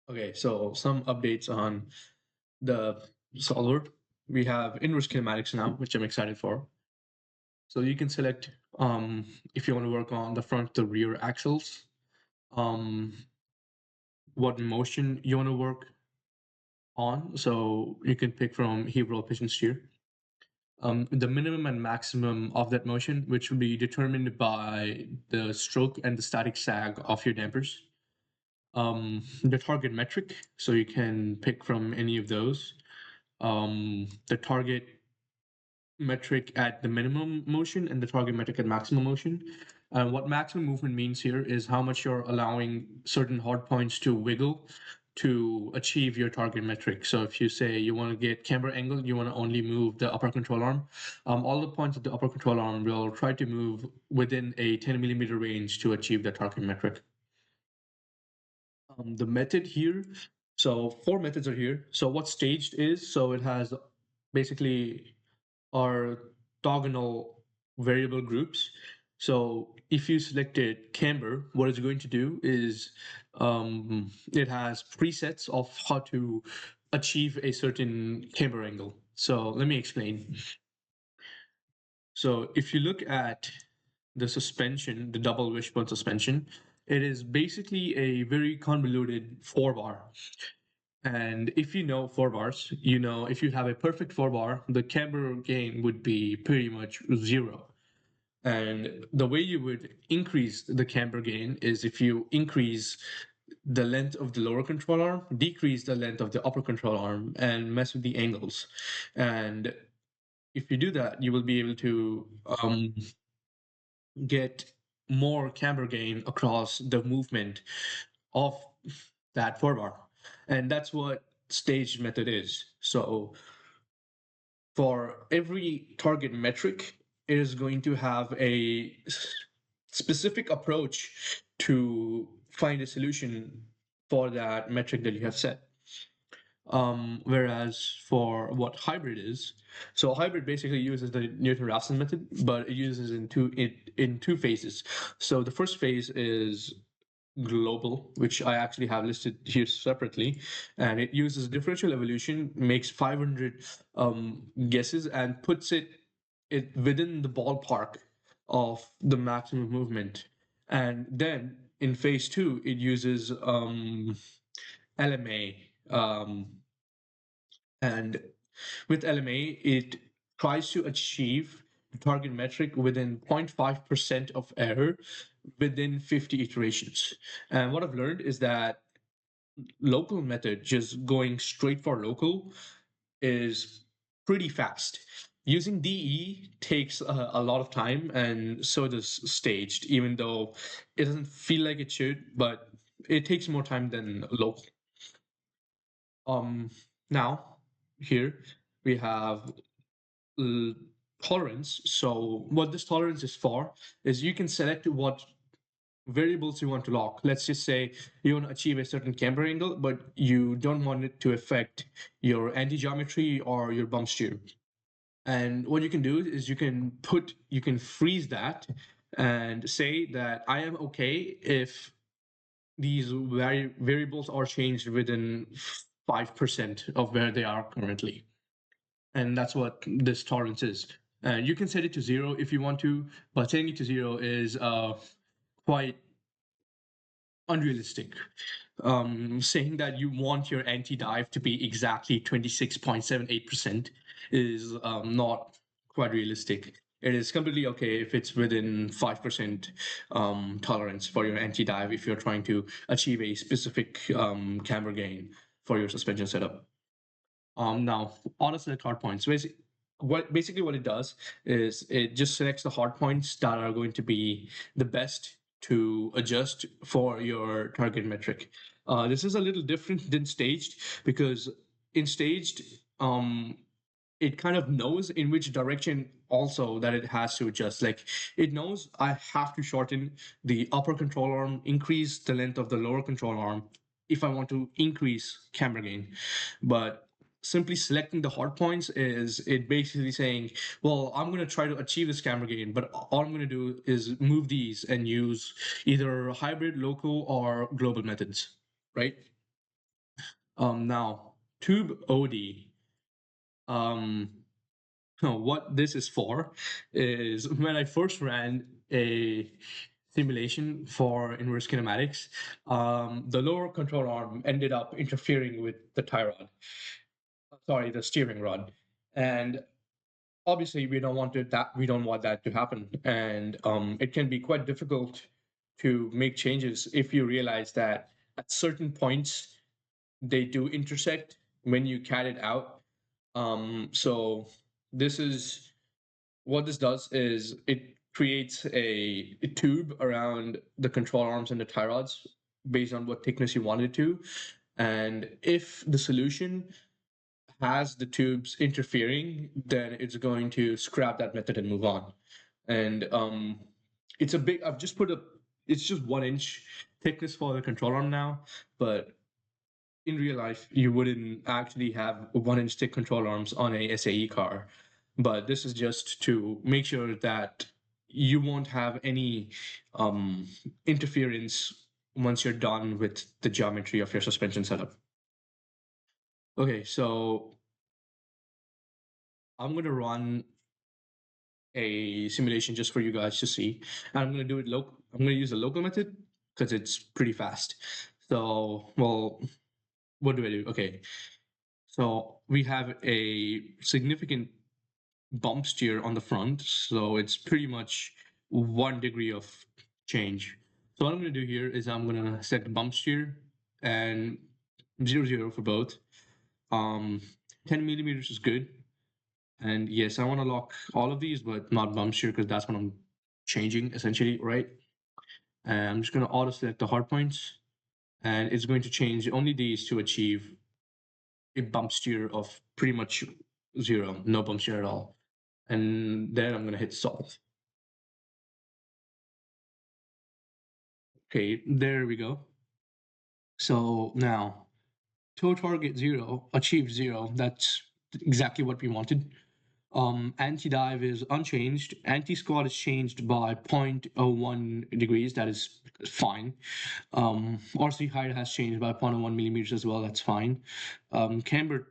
Okay, so some updates on the solver. We have inverse kinematics now, which I'm excited for. So you can select if you want to work on the front, the rear axles, um, what motion you want to work on. So you can pick from heel roll, pitch, and steer. The minimum and maximum of that motion, which will be determined by the stroke and the static sag of your dampers. The target metric, so you can pick from any of those. The target metric at the minimum motion and the target metric at maximum motion. What maximum movement means here is how much you're allowing certain hard points to wiggle to achieve your target metric. So if you say you want to get camber angle, you want to only move the upper control arm, all the points of the upper control arm will try to move within a 10 millimeter range to achieve the target metric. The method here, so four methods are here. So what staged is, so it has basically orthogonal variable groups. So if you selected camber, what it's going to do is it has presets of how to achieve a certain camber angle. So let me explain. So if you look at the suspension, the double wishbone suspension, it is basically a very convoluted four bar. And if you know four bars, you know if you have a perfect four bar, the camber gain would be pretty much zero. And the way you would increase the camber gain is if you increase the length of the lower control arm, decrease the length of the upper control arm, and mess with the angles. And if you do that, you will be able to get more camber gain across the movement of that four bar. And that's what staged method is. So for every target metric, it is going to have a specific approach to find a solution for that metric that you have set. Whereas for what hybrid is, so hybrid basically uses the Newton-Raphson method, but it uses in two phases. So the first phase is global, which I actually have listed here separately, and it uses differential evolution, makes 500 guesses, and puts it within the ballpark of the maximum movement. And then in phase two, it uses LMA. And with LMA, it tries to achieve the target metric within 0.5% of error within 50 iterations. And what I've learned is that local method, just going straight for local, is pretty fast. Using DE takes a lot of time, and so does staged, even though it doesn't feel like it should, but it takes more time than local. Um, Now, here we have l- tolerance. So what this tolerance is for is you can select what variables you want to lock. Let's just say you want to achieve a certain camber angle, but you don't want it to affect your anti-geometry or your bump steer. And what you can do is you can freeze that and say that I am okay if these variables are changed within 5% of where they are currently. And that's what this tolerance is. And you can set it to zero if you want to, but setting it to zero is quite unrealistic. Saying that you want your anti-dive to be exactly 26.78% is not quite realistic. It is completely okay if it's within 5% tolerance for your anti-dive if you're trying to achieve a specific camber gain for your suspension setup. Now, auto select hard points. Basically what it does is it just selects the hard points that are going to be the best to adjust for your target metric. This is a little different than staged because in staged, it kind of knows in which direction also that it has to adjust. Like it knows I have to shorten the upper control arm, increase the length of the lower control arm if I want to increase camber gain. But simply selecting the hard points is it basically saying, well, I'm going to try to achieve this camber gain, but all I'm going to do is move these and use either hybrid, local, or global methods, right? Now, tube OD. Um, what this is for is when I first ran a simulation for inverse kinematics, the lower control arm ended up interfering with the tie rod. Sorry, the steering rod, and obviously we don't want that to happen, and it can be quite difficult to make changes if you realize that at certain points they do intersect when you cat it out. So this is what this does is it creates a tube around the control arms and the tie rods based on what thickness you want it to. And if the solution has the tubes interfering, then it's going to scrap that method and move on. And it's a big, I've just put a, it's just 1 inch thickness for the control arm now, but in real life, you wouldn't actually have 1 inch thick control arms on a SAE car. But this is just to make sure that you won't have any um, interference once you're done with the geometry of your suspension setup. Okay, so I'm going to run a simulation just for you guys to see. And I'm going to do it local. I'm going to use a local method because it's pretty fast. So, well, what do I do? Okay, so we have a significant bump steer on the front, so it's pretty much 1 degree of change. So what I'm going to do here is I'm going to set the bump steer and 0 0 for both. 10 millimeters is good. And yes, I want to lock all of these, but not bump steer because that's what I'm changing essentially, right? And I'm just going to auto select the hard points, and it's going to change only these to achieve a bump steer of pretty much 0, no bump steer at all. And then I'm going to hit solve. Okay, there we go. So now, toe target 0, achieve 0. That's exactly what we wanted. Anti-dive is unchanged. Anti-squat is changed by 0.01 degrees. That is fine. RC height has changed by 0.01 millimeters as well. That's fine. Camber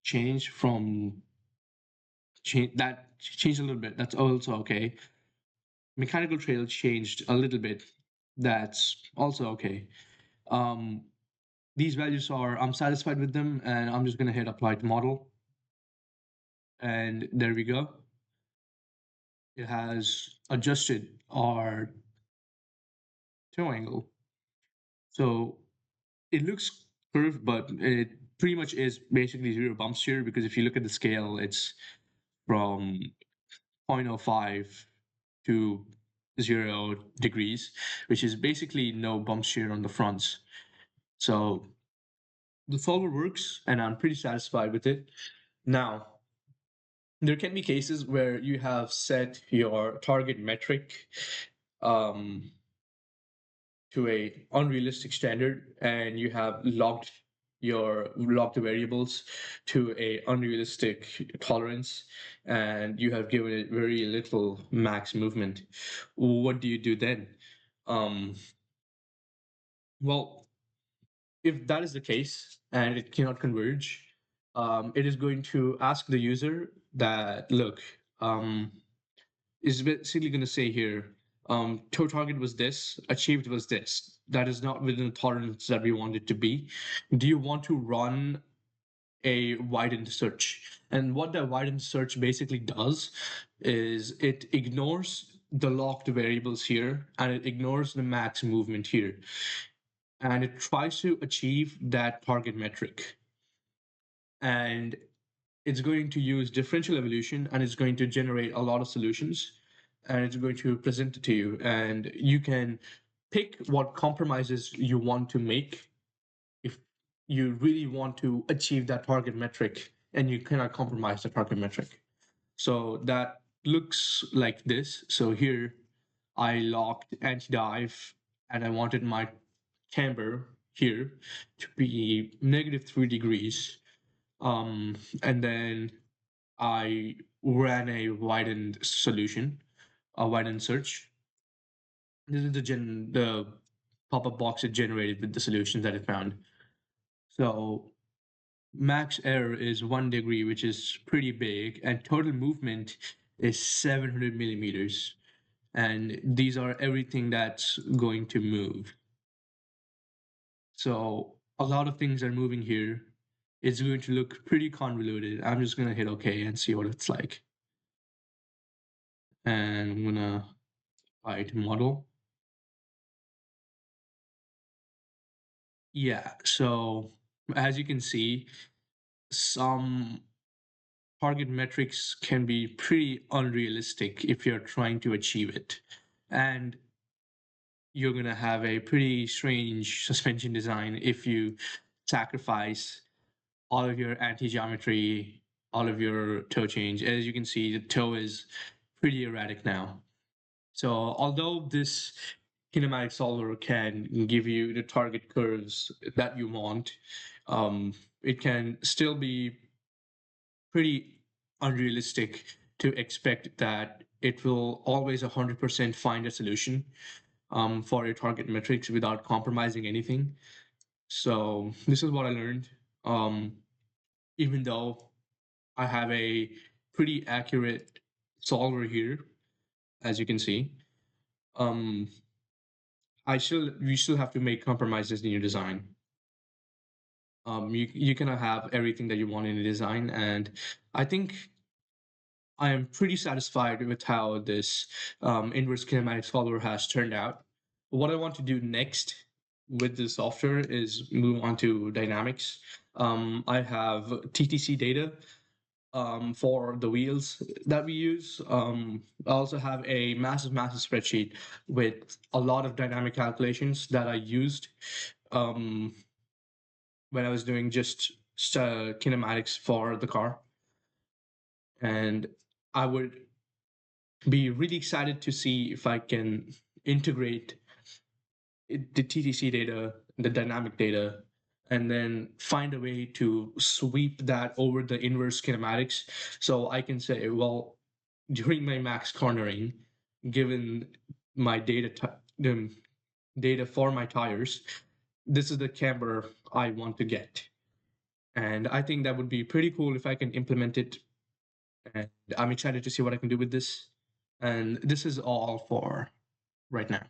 changed from that changed a little bit. That's also okay. Mechanical trail changed a little bit. That's also okay. Um, these values are, I'm satisfied with them, and I'm just going to hit apply to model. And there we go. It has adjusted our toe angle. So it looks curved, but it pretty much is basically 0 bumps here because if you look at the scale, it's from 0.05 to 0 degrees, which is basically no bumps here on the fronts. So the solver works, and I'm pretty satisfied with it. Now, there can be cases where you have set your target metric um, to a unrealistic standard, and you have locked the variables to a unrealistic tolerance, and you have given it very little max movement. What do you do then? Um, well, if that is the case and it cannot converge, it is going to ask the user that, look, is basically going to say here, toe target was this, achieved was this. That is not within the tolerance that we want it to be. Do you want to run a widened search? And what that widened search basically does is it ignores the locked variables here and it ignores the max movement here. And it tries to achieve that target metric. And it's going to use differential evolution and it's going to generate a lot of solutions and it's going to present it to you, and you can pick what compromises you want to make if you really want to achieve that target metric and you cannot compromise the target metric. So that looks like this. So here I locked anti-dive and I wanted my camber here to be -3 degrees, and then I ran a widened solution, a widened search. This is the pop-up box it generated with the solutions that it found. So Max error is 1 degree, which is pretty big, and total movement is 700 millimeters. And these are everything that's going to move. So a lot of things are moving here. It's going to look pretty convoluted. I'm just going to hit OK and see what it's like. And I'm going to apply to model. Yeah, so as you can see, some target metrics can be pretty unrealistic if you're trying to achieve it. And you're going to have a pretty strange suspension design if you sacrifice all of your anti-geometry, all of your toe change. As you can see, the toe is pretty erratic now. So although this kinematic solver can give you the target curves that you want, it can still be pretty unrealistic to expect that it will always 100% find a solution for your target metrics without compromising anything. So this is what I learned. Um, Even though I have a pretty accurate solver here, as you can see, um, you still have to make compromises in your design. You cannot have everything that you want in a design, and I think I am pretty satisfied with how this inverse kinematic solver has turned out. What I want to do next with this software is move on to dynamics. I have TTC data for the wheels that we use. I also have a massive spreadsheet with a lot of dynamic calculations that I used um, when I was doing just kinematics for the car. And I would be really excited to see if I can integrate the TTC data, the dynamic data, and then find a way to sweep that over the inverse kinematics. So I can say, well, during my max cornering, given my the data for my tires, this is the camber I want to get. And I think that would be pretty cool if I can implement it. And I'm excited to see what I can do with this. And this is all for right now.